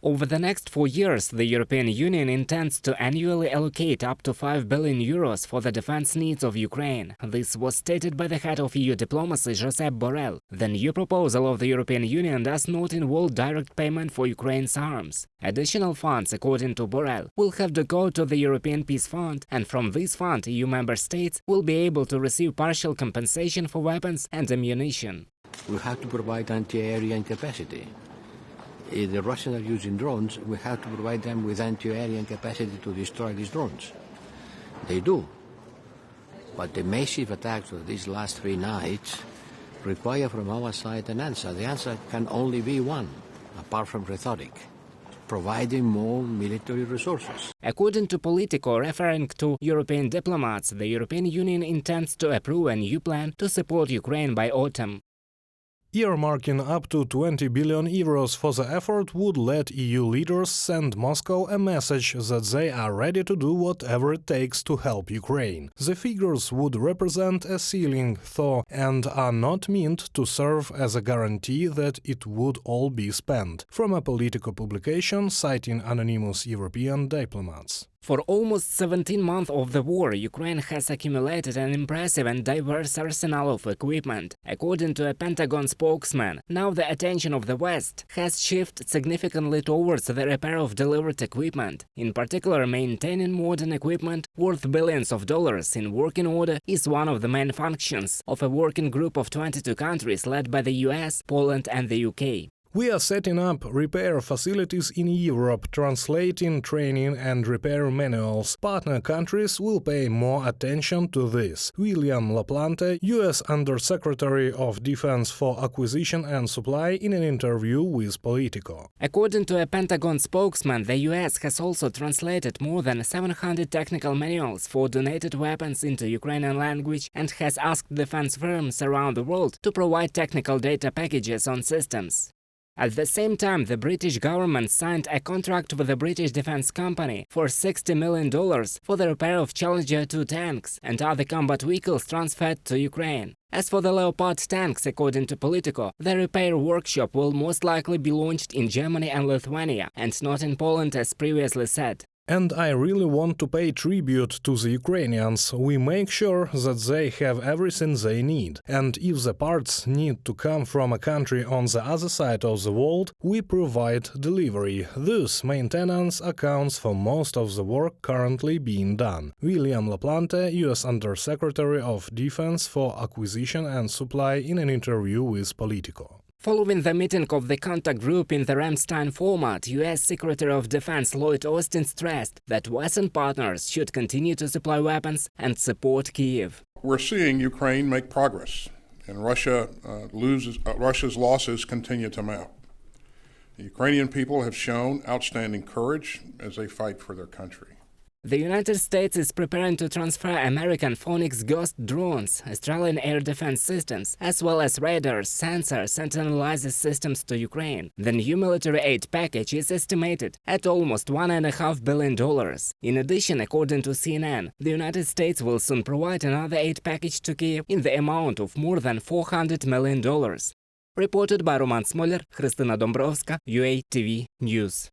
Over the next 4 years, the European Union intends to annually allocate up to €5 billion for the defense needs of Ukraine. This was stated by the head of EU diplomacy, Josep Borrell. The new proposal of the European Union does not involve direct payment for Ukraine's arms. Additional funds, according to Borrell, will have to go to the European Peace Fund, and from this fund, EU member states will be able to receive partial compensation for weapons and ammunition. We have to provide anti-aerial capacity. If the Russians are using drones, we have to provide them with anti-aerial capacity to destroy these drones. They do. But the massive attacks of these last 3 nights require from our side an answer. The answer can only be one, apart from rhetoric: providing more military resources. According to Politico, referring to European diplomats, the European Union intends to approve a new plan to support Ukraine by autumn. Earmarking up to €20 billion for the effort would let EU leaders send Moscow a message that they are ready to do whatever it takes to help Ukraine. The figures would represent a ceiling, though, and are not meant to serve as a guarantee that it would all be spent, from a Politico publication citing anonymous European diplomats. For almost 17 months of the war, Ukraine has accumulated an impressive and diverse arsenal of equipment. According to a Pentagon spokesman, now the attention of the West has shifted significantly towards the repair of delivered equipment. In particular, maintaining modern equipment worth billions of dollars in working order is one of the main functions of a working group of 22 countries led by the US, Poland and the UK. We are setting up repair facilities in Europe, translating training and repair manuals. Partner countries will pay more attention to this. William LaPlante, U.S. Undersecretary of Defense for Acquisition and Supply, in an interview with Politico. According to a Pentagon spokesman, the U.S. has also translated more than 700 technical manuals for donated weapons into Ukrainian language and has asked defense firms around the world to provide technical data packages on systems. At the same time, the British government signed a contract with the British defense company for $60 million for the repair of Challenger 2 tanks and other combat vehicles transferred to Ukraine. As for the Leopard tanks, according to Politico, the repair workshop will most likely be launched in Germany and Lithuania, and not in Poland as previously said. And I really want to pay tribute to the Ukrainians. We make sure that they have everything they need. And if the parts need to come from a country on the other side of the world, we provide delivery. This maintenance accounts for most of the work currently being done. William LaPlante, U.S. Undersecretary of Defense for Acquisition and Supply, in an interview with Politico. Following the meeting of the contact group in the Ramstein format, U.S. Secretary of Defense Lloyd Austin stressed that Western partners should continue to supply weapons and support Kyiv. We're seeing Ukraine make progress, and Russia's losses continue to mount. The Ukrainian people have shown outstanding courage as they fight for their country. The United States is preparing to transfer American Phoenix Ghost drones, Australian air defense systems, as well as radars, sensors and analysis systems to Ukraine. The new military aid package is estimated at almost $1.5 billion. In addition, according to CNN, the United States will soon provide another aid package to Kyiv in the amount of more than $400 million. Reported by Roman Smoler, Христина Домбровська, UATV News.